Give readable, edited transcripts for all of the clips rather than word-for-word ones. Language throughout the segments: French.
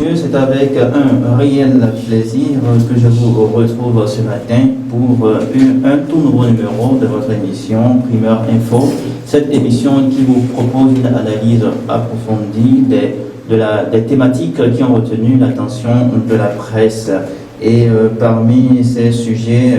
messieurs, c'est avec un réel plaisir que je vous retrouve ce matin pour un tout nouveau numéro de votre émission Primeur Info. Cette émission qui vous propose une analyse approfondie des thématiques qui ont retenu l'attention de la presse. Et parmi ces sujets,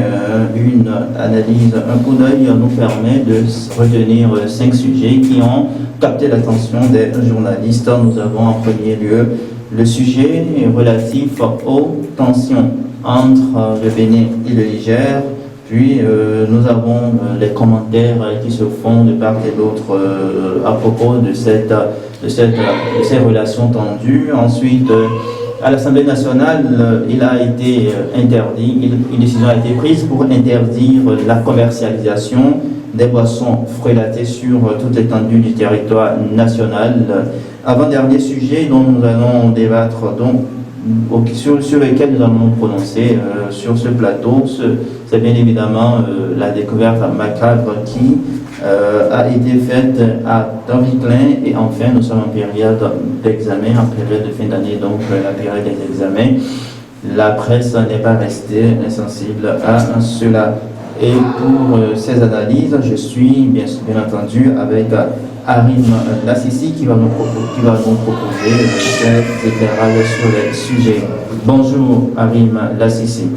une analyse, un coup d'œil nous permet de retenir 5 sujets qui ont capté l'attention des journalistes. Nous avons en premier lieu le sujet relatif aux tensions entre le Bénin et le Niger. Puis nous avons les commentaires qui se font de part et d'autre à propos de ces relations tendues. Ensuite, à l'Assemblée nationale, il a été interdit, une décision a été prise pour interdire la commercialisation des boissons fruitatées sur toute l'étendue du territoire national. Avant-dernier sujet dont nous allons débattre, sur lequel nous allons nous prononcer sur ce plateau, c'est bien évidemment la découverte macabre qui a été faite à David-Klein, et enfin nous sommes en période d'examen, en période de fin d'année, donc la période des examens. La presse n'est pas restée insensible à cela. Et pour ces analyses, je suis bien entendu avec Arim Lassissi qui va nous proposer ses éclairages sur les sujets. Bonjour Arim Lassissi.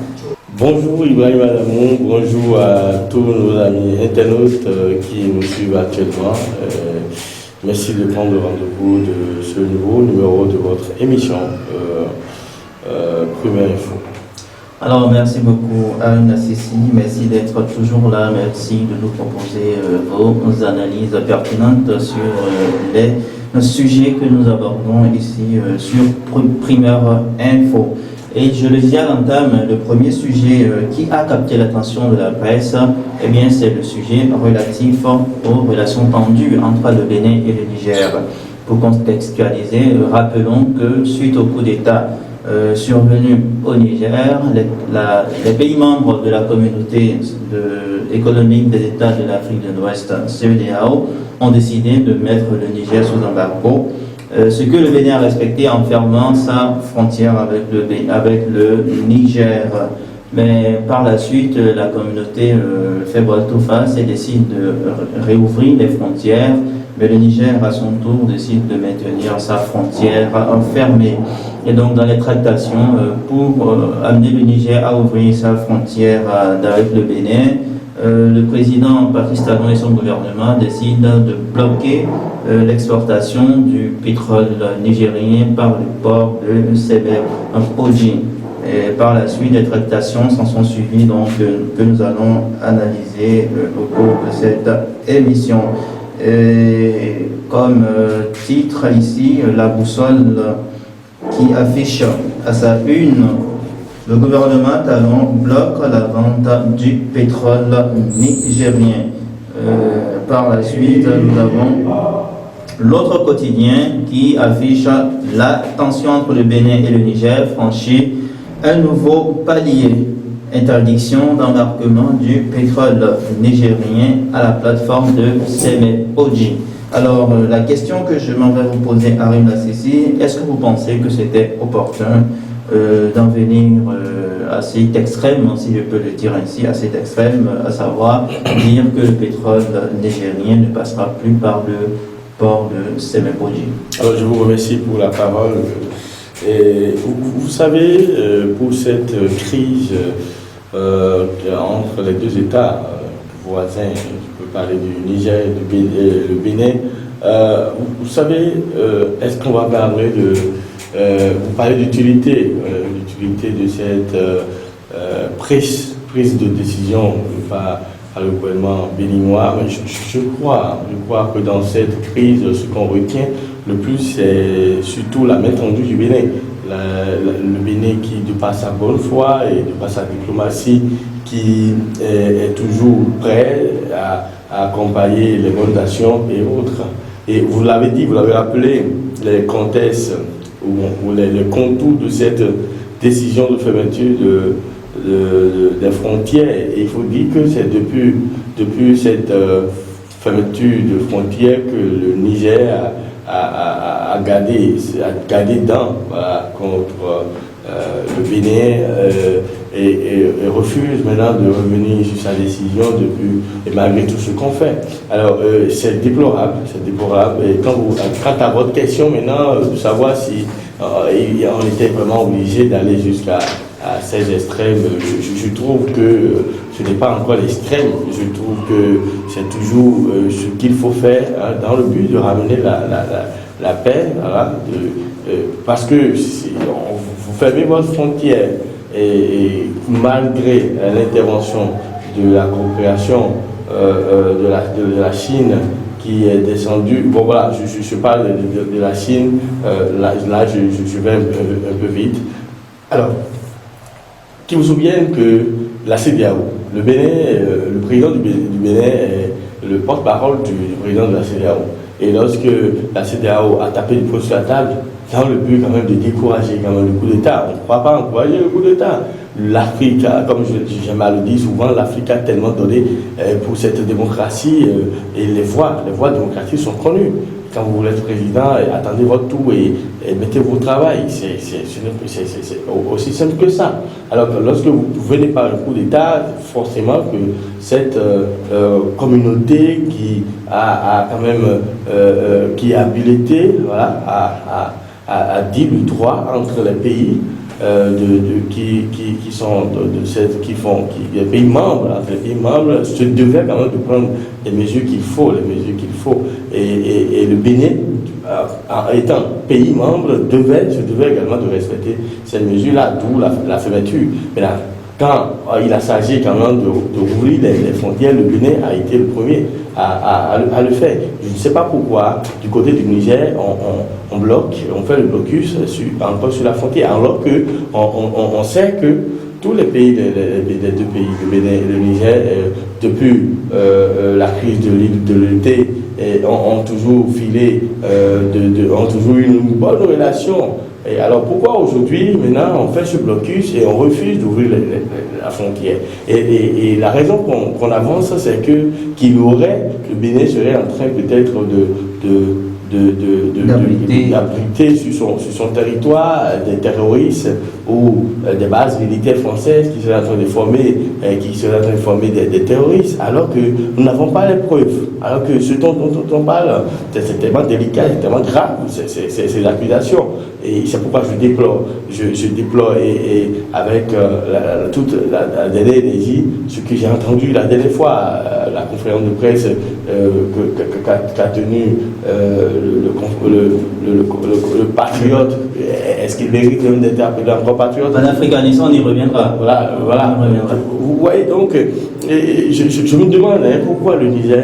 Bonjour Ibrahim Adamou, bonjour à tous nos amis internautes qui nous suivent actuellement. Merci de prendre le rendez-vous de ce nouveau numéro de votre émission Primeur Info. Alors merci beaucoup Arim Lassissi, merci d'être toujours là, merci de nous proposer vos analyses pertinentes sur les sujets que nous abordons ici sur Primeur Info. Et je le disais à l'entame, le premier sujet qui a capté l'attention de la presse, eh bien, c'est le sujet relatif aux relations tendues entre le Bénin et le Niger. Pour contextualiser, rappelons que suite au coup d'État survenu au Niger, les pays membres de la communauté économique des États de l'Afrique de l'Ouest, CEDEAO, ont décidé de mettre le Niger sous embargo. Ce que le Bénin a respecté en fermant sa frontière avec le Niger. Mais par la suite, la communauté fait volte-face et décide de réouvrir les frontières. Mais le Niger, à son tour, décide de maintenir sa frontière fermée. Et donc, dans les tractations, pour amener le Niger à ouvrir sa frontière avec le Bénin, le président Patrice Talon et son gouvernement décident de bloquer l'exportation du pétrole nigérien par le port de Sebel-Odji. Et par la suite, des tractations s'en sont suivies que nous allons analyser au cours de cette émission. Et comme titre ici, la boussole qui affiche à sa une: le gouvernement Talon bloque la vente du pétrole nigérien. Par la suite, nous avons l'autre quotidien qui affiche la tension entre le Bénin et le Niger franchit un nouveau palier. Interdiction d'embarquement du pétrole nigérien à la plateforme de Sebel-Odji. Alors, la question que je m'en vais vous poser, Arim Lassissi, est-ce que vous pensez que c'était opportun d'en venir à cet extrême, si je peux le dire ainsi, à cet extrême, à savoir dire que le pétrole nigérien ne passera plus par le port de Sebel-Odji? Alors, je vous remercie pour la parole. Et vous savez, pour cette crise entre les deux États voisins, je peux parler du Niger et le Bénin, vous savez, est-ce qu'on va parler vous parlez d'utilité de cette prise de décision par le gouvernement béninois. Je crois que dans cette crise, ce qu'on retient le plus, c'est surtout la main tendue du Bénin. Le Bénin qui, de par sa bonne foi et de par sa diplomatie, qui est toujours prêt à accompagner les bonnes nations et autres. Et vous l'avez dit, vous l'avez rappelé, les contextes ou les contours de cette décision de fermeture des frontières. Et il faut dire que c'est depuis cette fermeture de frontières que le Niger a garder dents voilà, contre le Bénin et refuse maintenant de revenir sur sa décision et malgré tout ce qu'on fait. Alors c'est déplorable. Et quant à votre question maintenant, de savoir si on était vraiment obligé d'aller jusqu'à ces extrêmes, je trouve que ce n'est pas encore l'extrême. Je trouve que c'est toujours ce qu'il faut faire hein, dans le but de ramener la paix, voilà, parce que vous fermez votre frontière et malgré l'intervention de la coopération de la Chine qui est descendue, bon voilà, je parle de la Chine, là je vais un peu vite. Alors, qu'il vous souvienne que la CEDEAO, le président du Bénin est le porte-parole du président de la CEDEAO. Et lorsque la CEDEAO a tapé du poing sur la table, dans le but quand même de décourager quand même le coup d'État, on ne croit pas encourager le coup d'État. L'Afrique, comme j'aime à le dire souvent, l'Afrique a tellement donné pour cette démocratie et les voies démocratiques sont connues. Quand vous voulez être président, attendez votre tour et mettez-vous au travail. C'est aussi simple que ça. Alors que lorsque vous venez par un coup d'État, forcément que cette communauté qui a quand même qui est habilitée voilà, à dire le droit entre les pays les pays membres, entre les pays membres, se devait quand même de prendre les mesures qu'il faut, et le Bénin, étant pays membre, se devait également de respecter ces mesures-là, d'où la fermeture. Mais là, quand il a s'agi quand même d'ouvrir les frontières, le Bénin a été le premier à le faire. Je ne sais pas pourquoi, du côté du Niger, on bloque, on fait le blocus encore sur la frontière, alors qu'on sait que tous les pays, les deux pays, le Bénin et le Niger, depuis la crise de l'été, ont toujours filé, ont toujours eu une bonne relation. Et alors pourquoi aujourd'hui, maintenant, on fait ce blocus et on refuse d'ouvrir la frontière et la raison qu'on avance, c'est que le Bénin serait en train peut-être d'abriter sur son territoire des terroristes ou des bases militaires françaises qui seraient en train de former des terroristes, alors que nous n'avons pas les preuves, alors que ce dont on parle, c'est tellement délicat, c'est tellement grave, ces accusations. Et c'est pourquoi je déplore et avec toute la dernière énergie, ce que j'ai entendu la dernière fois, la conférence de presse qu'a tenu le patriote. Est-ce qu'il mérite même d'être appelé encore patriote? En africanisme, on y reviendra. Voilà. On y reviendra. Vous voyez donc, je me demande pourquoi le Niger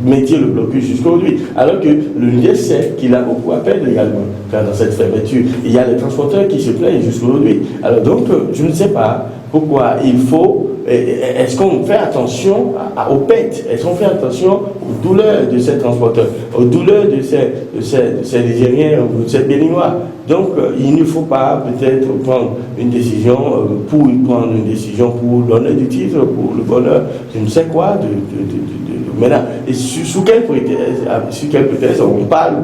mettait le blocus jusqu'aujourd'hui, alors que le Niger sait qu'il a beaucoup à perdre également dans cette fermeture. Il y a les transporteurs qui se plaignent jusqu'aujourd'hui. Alors donc, je ne sais pas pourquoi il faut. Est-ce qu'on fait attention aux pertes? Est-ce qu'on fait attention aux douleurs de ces transporteurs, aux douleurs de ces Nigériens ou de ces Béninois? Donc, il ne faut pas peut-être prendre une décision pour l'honneur du titre, pour le bonheur, je ne sais quoi, maintenant. Et sous quel prétexte on parle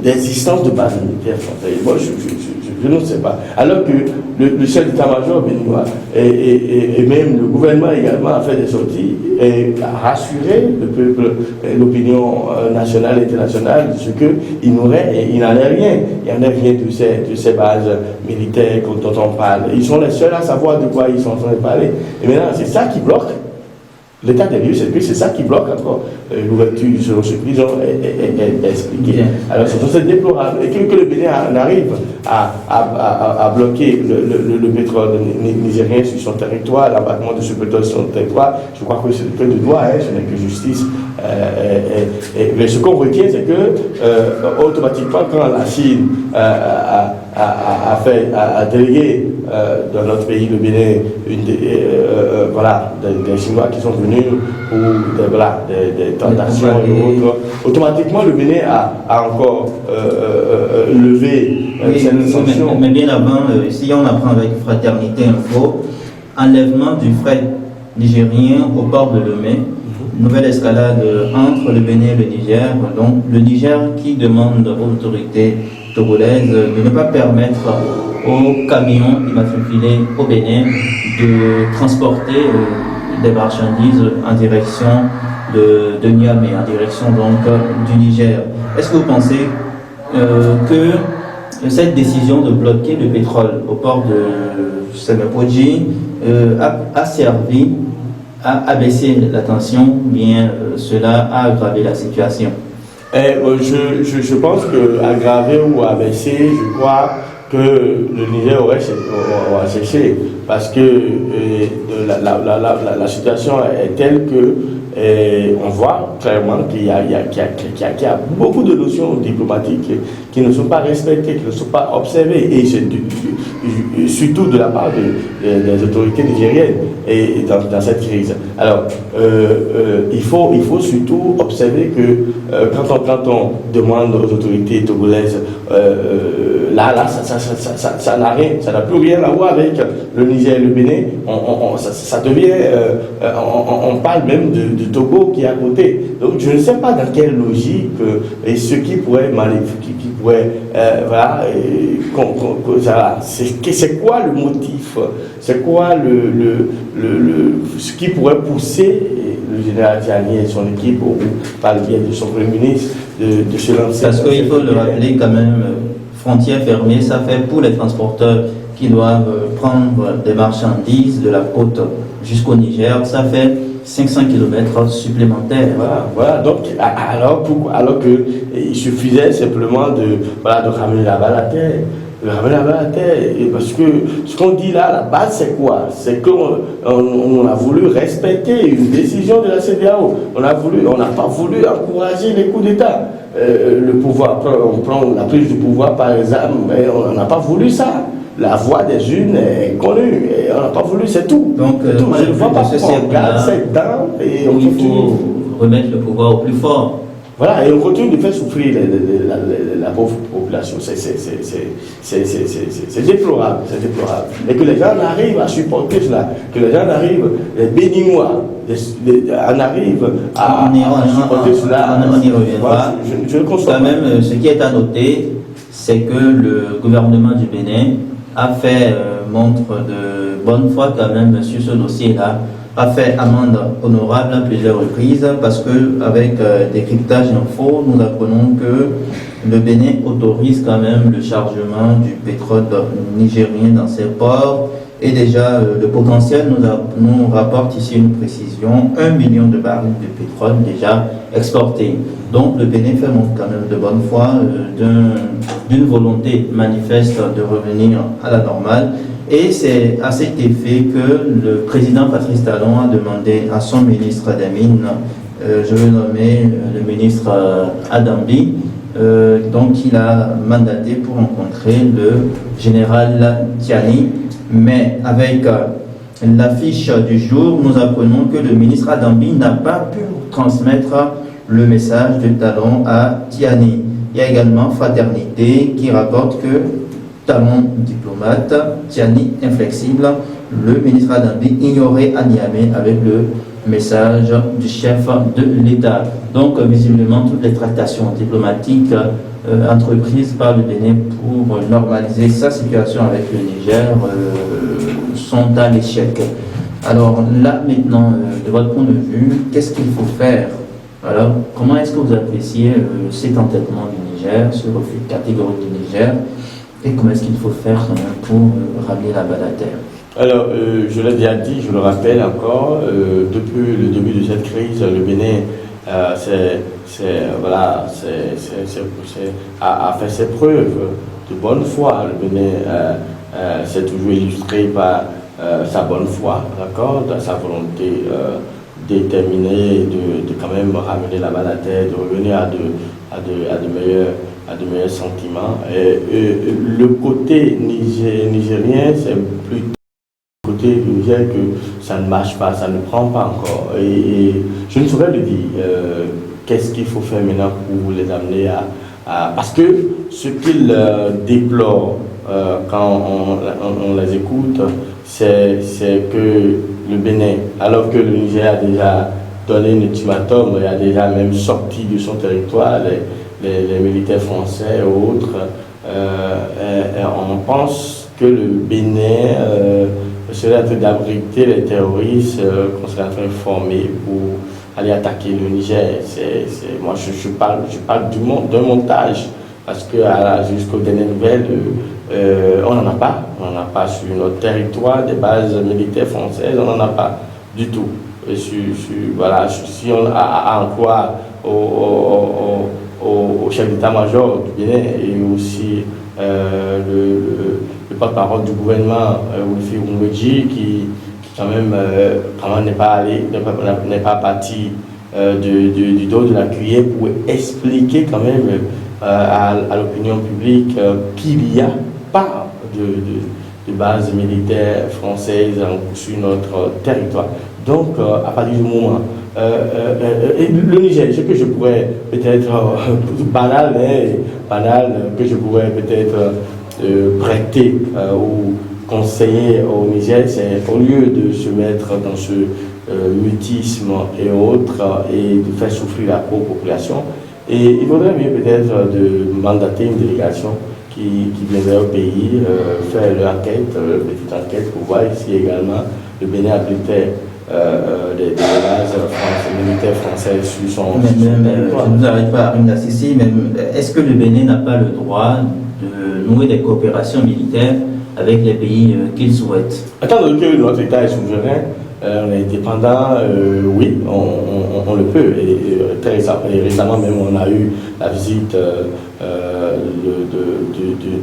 d'existence de base militaire française? Moi, je ne sais pas. Alors que le chef d'état-major béninois et même le gouvernement également a fait des sorties et a rassuré le peuple, l'opinion nationale et internationale de ce qu'il n'en est rien. Il n'y en a rien de ces bases militaires dont on parle. Ils sont les seuls à savoir de quoi ils sont en train de parler. Et maintenant, c'est ça qui bloque. L'état des lieux, c'est ça qui bloque encore l'ouverture selon ce qu'ils ont expliqué. Alors c'est déplorable. Et que le Bénin arrive à bloquer le pétrole nigérien sur son territoire, l'embarquement de ce pétrole sur son territoire, je crois que c'est que de droit, ce n'est que justice. Mais ce qu'on retient, c'est que automatiquement, quand la Chine a délégué dans notre pays, le Bénin, des Chinois qui sont venus pour des tentations et autres, automatiquement le Bénin a encore levé cette sanction. Mais bien avant, si on apprend avec Fraternité Info, enlèvement du fret nigérien au port de Lomé, nouvelle escalade entre le Bénin et le Niger. Donc le Niger qui demande aux autorités togolaises de ne pas permettre aux camions immatriculés au Bénin de transporter des marchandises en direction de Niamey, en direction donc du Niger. Est-ce que vous pensez que cette décision de bloquer le pétrole au port de Semepodji a servi à abaisser la tension, ou bien cela a aggravé la situation? Je pense que aggraver ou abaisser, je crois que le Niger aurait cherché parce que la situation est telle que on voit clairement qu'il y a beaucoup de notions diplomatiques qui ne sont pas respectées, qui ne sont pas observées, et surtout de la part des autorités nigériennes et dans cette crise. Alors, il faut surtout observer que quand on demande aux autorités togolaises, ça n'a rien, ça n'a plus rien à voir avec le Niger et le Bénin. Ça devient, on parle même de Togo qui est à côté. Donc je ne sais pas dans quelle logique et ce qui pourrait c'est quoi le motif, c'est quoi ce qui pourrait pousser le général Tiani et son équipe, ou par le biais de son premier ministre, de se lancer. Parce qu'il faut le rappeler quand même, frontières fermées, ça fait pour les transporteurs qui doivent prendre des marchandises de la côte jusqu'au Niger, ça fait 500 km supplémentaires. Voilà. Donc, alors qu'il suffisait simplement de ramener la balle à terre. Parce que ce qu'on dit là, la base, c'est quoi? C'est qu'on a voulu respecter une décision de la CEDEAO. On n'a pas voulu encourager les coups d'État. Le pouvoir, on prend la prise du pouvoir par exemple, mais on n'a pas voulu ça. La voix des unes est connue, et on n'a pas voulu, c'est tout. Donc, je ne vois pas pourquoi on garde cette dent et on continue. Il faut remettre le pouvoir au plus fort. Voilà, et on continue de faire souffrir la pauvre population. C'est déplorable, Et que les gens arrivent à supporter cela, que les gens arrivent, les Béninois, en arrivent à supporter cela. On y reviendra. Je le conçois. Quand même, ce qui est à noter, c'est que le gouvernement du Bénin a fait montre de bonne foi quand même sur ce dossier-là, a fait amende honorable à plusieurs reprises, parce qu'avec décryptage info, nous apprenons que le Bénin autorise quand même le chargement du pétrole nigérien dans ses ports, et déjà le potentiel nous rapporte ici une précision, 1 million de barils de pétrole déjà exportés. Donc le Bénin fait montre quand même de bonne foi d'une volonté manifeste de revenir à la normale. Et c'est à cet effet que le président Patrice Talon a demandé à son ministre des Mines, je vais nommer le ministre Adambi, donc il a mandaté pour rencontrer le général Tiani. Mais avec l'affiche du jour, nous apprenons que le ministre Adambi n'a pas pu transmettre le message de Talon à Tiani. Il y a également Fraternité qui rapporte que Talon diplomate, Tiani inflexible, le ministre Adambi ignoré à Niamey avec le message du chef de l'État. Donc visiblement toutes les tractations diplomatiques entreprises par le Bénin pour normaliser sa situation avec le Niger sont à l'échec. Alors là maintenant, de votre point de vue, qu'est-ce qu'il faut faire? Alors, comment est-ce que vous appréciez cet entêtement du Niger, ce refus catégorique du Niger, et comment est-ce qu'il faut faire quand même pour ramener la balle à terre? Alors, je l'ai déjà dit, je le rappelle encore, depuis le début de cette crise, le Bénin a fait ses preuves de bonne foi. Le Bénin s'est toujours illustré par sa bonne foi, d'accord, sa volonté déterminée de quand même ramener la balle à terre, de revenir à de meilleurs sentiments. Et le côté nigérien, c'est plutôt côté du Niger que ça ne marche pas, ça ne prend pas encore. Et je ne saurais le dire. Qu'est-ce qu'il faut faire maintenant pour les amener à... Parce que ce qu'ils déplorent quand on les écoute, c'est que le Bénin, alors que le Niger a déjà donné un ultimatum, il a déjà même sorti de son territoire les militaires français et autres. On pense que le Bénin serait en train d'abriter les terroristes qu'on serait en train de former pour aller attaquer le Niger. Moi, je parle d'un montage, parce que jusqu'aux dernières nouvelles, on n'en a pas. On n'en a pas sur notre territoire, des bases militaires françaises, on n'en a pas du tout. Et voilà, si on a en croire au chef d'état-major du Bénin et aussi le porte-parole du gouvernement, Wilfried Oumouedji, qui quand même n'est pas parti du dos de la cuillère pour expliquer quand même à l'opinion publique qu'il n'y a pas de base militaire française sur notre territoire. Donc, à partir du moment, le Niger, ce que je pourrais peut-être, banal, que je pourrais peut-être prêter ou conseiller au Niger, c'est au lieu de se mettre dans ce mutisme et autres et de faire souffrir la population, et il vaudrait mieux peut-être de mandater une délégation qui viendrait au pays, faire l'enquête, petite enquête pour voir si également le Bénin abritait des bases militaires françaises sur son territoire. Je ne vous arrête pas, Harim Lassisi, mais est-ce que le Bénin n'a pas le droit de nouer des coopérations militaires avec les pays qu'il souhaite? Étant donné que notre État est souverain, on est indépendant, oui, on le peut. Et récemment même, on a eu la visite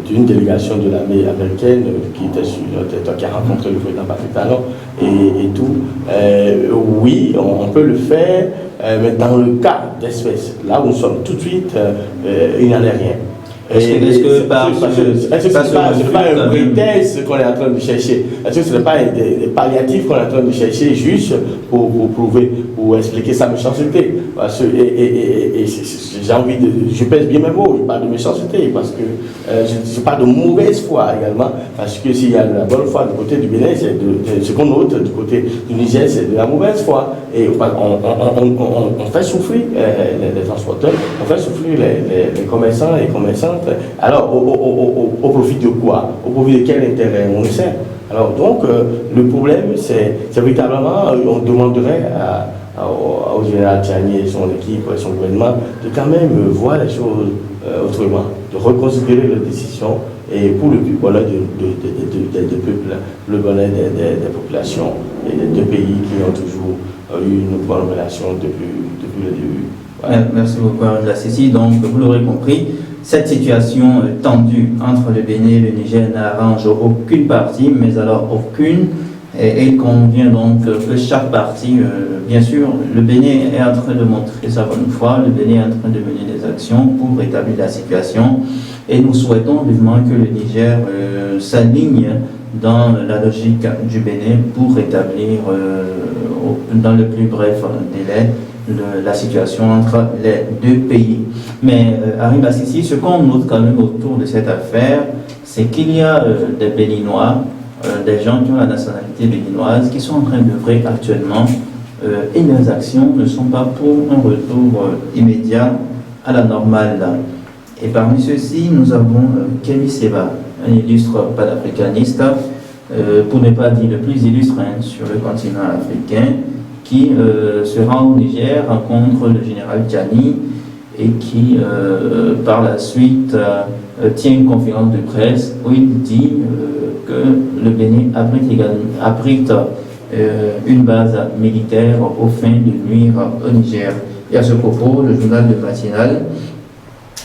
d'une délégation de l'armée américaine qui était sur notre territoire, qui a rencontré le président Patrick Talon et tout. Oui, on peut le faire, mais dans le cas d'espèces, là où nous sommes tout de suite, il n'y en a rien. Ce n'est pas un prétexte qu'on est en train de chercher. Est-ce que ce n'est pas des palliatifs qu'on est en train de chercher juste pour prouver, pour expliquer sa méchanceté? Parce que, j'ai envie de. Je pèse bien mes mots, je parle de méchanceté, parce que je parle de mauvaise foi également, parce que s'il y a de la bonne foi du côté du Bénin, c'est ce qu'on note du côté du Niger, c'est de la mauvaise foi. Et on fait souffrir les transporteurs, on fait souffrir les commerçants et les commerçantes. Alors, au profit de quoi? Au profit de quel intérêt? On le sait. Alors, donc, le problème, c'est véritablement, on demanderait au général Tchani et son équipe, et son gouvernement, de quand même voir les choses autrement, de reconsidérer leurs décisions et pour le bonheur des peuples, le bonheur des populations et des deux pays qui ont toujours eu une bonne relation depuis le début. Voilà. Merci beaucoup, Harim Lassisi. Donc, vous l'aurez compris, cette situation tendue entre le Bénin et le Niger n'arrange aucune partie, mais alors aucune. Et il convient donc que chaque partie, bien sûr, le Bénin est en train de montrer sa bonne foi, le Bénin est en train de mener des actions pour rétablir la situation. Et nous souhaitons vivement que le Niger s'aligne dans la logique du Bénin pour rétablir dans le plus bref délai la situation entre les deux pays. Mais Harim Lassisi, ce qu'on note quand même autour de cette affaire, c'est qu'il y a des Béninois, des gens qui ont la nationalité béninoise, qui sont en train d'œuvrer actuellement et leurs actions ne sont pas pour un retour immédiat à la normale. Et parmi ceux-ci, nous avons Kémy Séba, un illustre panafricaniste, pour ne pas dire le plus illustre sur le continent africain, qui se rend au Niger, rencontre le général Tchani et qui, par la suite, tient une conférence de presse où il dit que le Bénin abrite une base militaire aux fins de nuire au Niger. Et à ce propos, le journal de Matinal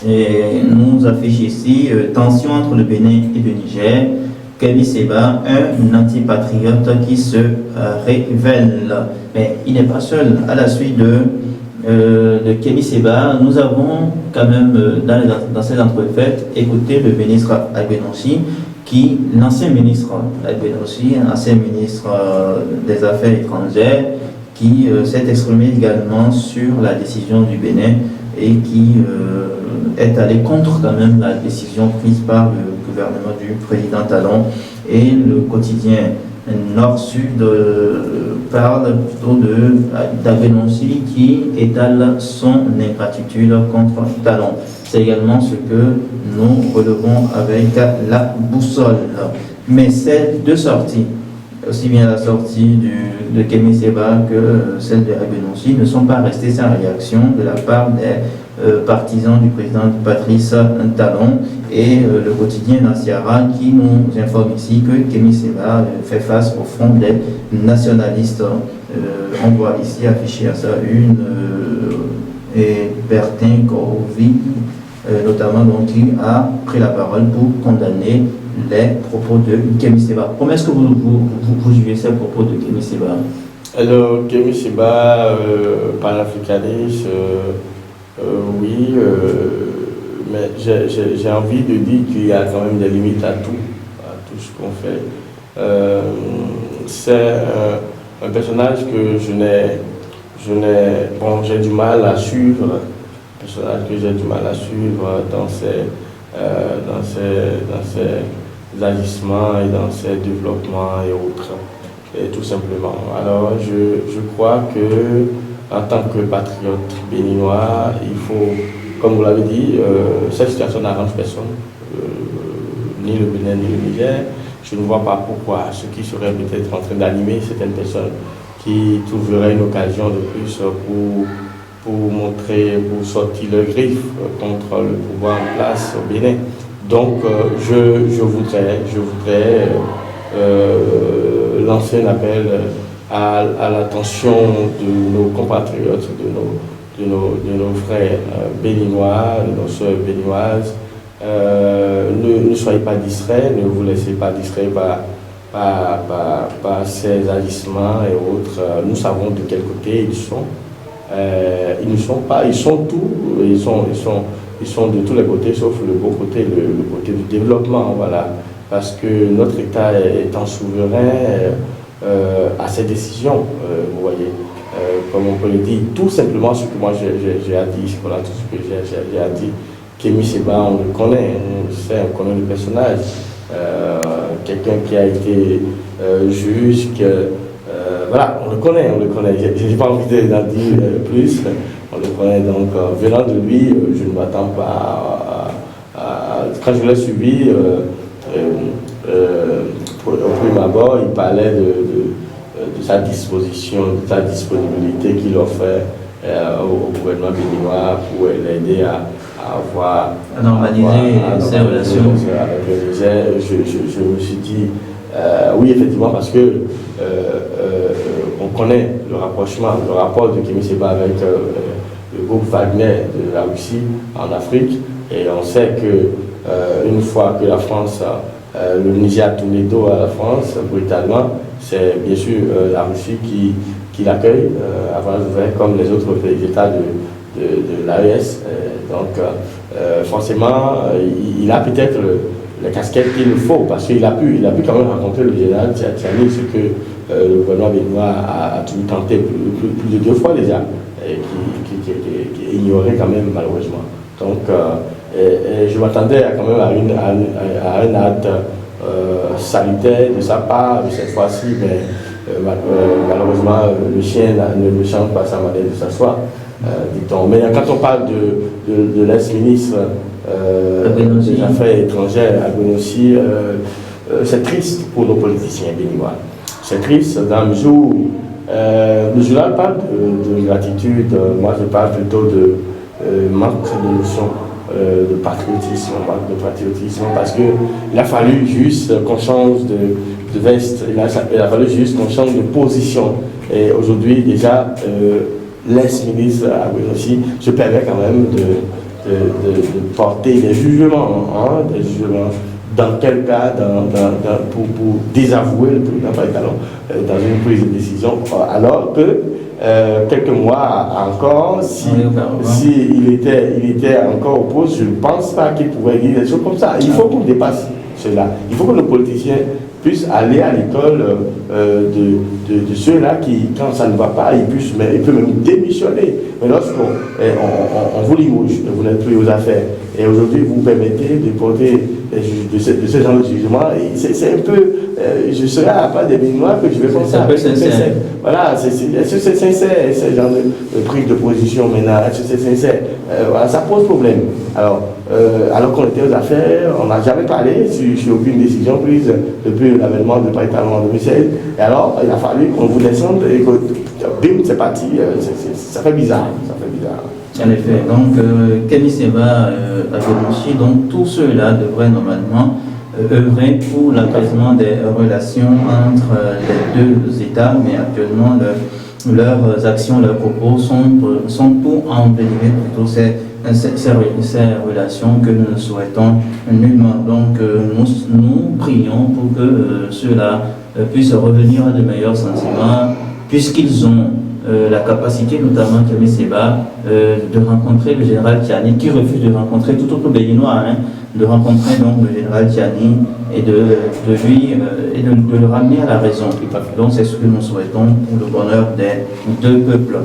nous affiche ici tension entre le Bénin et le Niger. Kémy Séba, un antipatriote qui se révèle. Mais il n'est pas seul. À la suite de Kémy Séba, nous avons quand même, dans cette entrefaite, écouté le ministre Agbenonsi, l'ancien ministre Agbenonsi, ancien ministre des Affaires étrangères, qui s'est exprimé également sur la décision du Bénin et qui est allé contre quand même la décision prise par le gouvernement du président Talon. Et le quotidien nord-sud parle plutôt d'Agbenonsi qui étale son ingratitude contre Talon. C'est également ce que nous relevons avec la boussole. Mais ces deux sorties, aussi bien la sortie de Kémy Séba que celle de Agbenonsi, ne sont pas restées sans réaction de la part des partisans du président Patrice Talon et le quotidien Naciara qui nous informe ici que Kémy Séba fait face au front des nationalistes. On voit ici afficher à sa une et Bertin Corvi, notamment donc, qui a pris la parole pour condamner les propos de Kémy Séba. Comment est-ce que vous jugez ces propos de Kémy Séba? Alors, Kémy Séba, panafricaniste, oui, mais j'ai envie de dire qu'il y a quand même des limites à tout ce qu'on fait. C'est un personnage que j'ai du mal à suivre, dans ses agissements et dans ses développements et autres, et tout simplement. Alors, je crois que en tant que patriote béninois, il faut, comme vous l'avez dit, cette situation n'arrange personne, ni le Bénin ni le Niger. Je ne vois pas pourquoi ce qui serait peut-être en train d'animer certaines personnes qui trouveraient une occasion de plus pour sortir le griffe contre le pouvoir en place au Bénin. Donc, je voudrais lancer un appel à l'attention de nos compatriotes, de nos frères béninois, de nos soeurs béninoises. Ne soyez pas distraits, ne vous laissez pas distraire par ces agissements et autres. Nous savons de quel côté ils sont. Ils ne sont pas, ils sont tout, ils sont de tous les côtés, sauf le beau côté, le côté du développement, voilà. Parce que notre État étant souverain à ses décisions, vous voyez, comme on peut le dire, tout simplement ce que moi j'ai à dire, voilà tout ce que j'ai à dire. Kémy Séba, on le connaît, on connaît le personnage, quelqu'un qui a été juge, voilà, on le connaît, j'ai pas envie d'en dire plus, on le connaît, donc venant de lui, je ne m'attends pas quand je l'ai suivi, au premier abord, il parlait de sa disposition, de sa disponibilité qu'il offrait au gouvernement béninois pour l'aider à normaliser ses relations avec le Niger. Je me suis dit, oui, effectivement, parce que on connaît le rapport de Kémy Séba avec le groupe Wagner de la Russie en Afrique, et on sait que une fois que la France, le Niger a tourné dos à la France brutalement, c'est bien sûr la Russie qui l'accueille à bras ouverts comme les autres États de l'AES. Donc forcément, il a peut-être la casquette qu'il faut, parce qu'il a pu quand même rencontrer le général Tchiani, ce que le gouvernement béninois a toujours tenté plus de 2 fois déjà, et qui est ignoré quand même malheureusement. Donc je m'attendais quand même à un acte salutaire de sa part cette fois-ci, mais malheureusement le chien ne change pas sa manière de s'asseoir, dit-on. Mais quand on parle de l'ex-ministre des Affaires étrangères, Agbenonsi, c'est triste pour nos politiciens béninois. C'est triste dans le mesure où le journal parle de gratitude, moi je parle plutôt de manque de notion de patriotisme, parce qu'il a fallu juste qu'on change de veste, il a fallu juste qu'on change de position. Et aujourd'hui déjà, l'ex-ministre Agbenonsi se permet quand même de porter des jugements, dans quel cas, pour désavouer le président Talon dans une prise de décision, alors que quelques mois encore, il était encore au poste, je ne pense pas qu'il pouvait dire des choses comme ça. Il faut qu'on dépasse cela. Il faut que nos politiciens puisse aller à l'école de ceux-là qui, quand ça ne va pas, il peut même démissionner. Mais lorsqu'on on vous limouge, vous n'êtes plus aux affaires, et aujourd'hui vous permettez de porter de ce genre de jugement, c'est un peu, je serai à la part des Béninois que je vais penser un peu sincère. Voilà, est-ce que c'est sincère, ce genre de prise de position maintenant, est-ce que c'est sincère? Voilà, ça pose problème. Alors qu'on était aux affaires, on n'a jamais parlé sur aucune décision prise depuis l'avènement de Paris Talon en 2016. Et alors, il a fallu qu'on vous descende et que, bim, c'est parti. Ça fait bizarre. Ça fait bizarre. En effet, donc Kémy Séba a dénoncé, donc tous ceux-là devraient normalement œuvrer pour l'apaisement des relations entre les deux États, mais actuellement leurs actions, leurs propos sont pour envenimer plutôt ces relations que nous ne souhaitons nullement. Donc nous prions pour que ceux-là puissent revenir à de meilleurs sentiments, puisqu'ils ont la capacité, notamment Kémy Séba, de rencontrer le général Tiani, qui refuse de rencontrer tout autre Béninois, de rencontrer donc le général Tiani et de le ramener à la raison. Donc c'est ce que nous souhaitons pour le bonheur des deux peuples.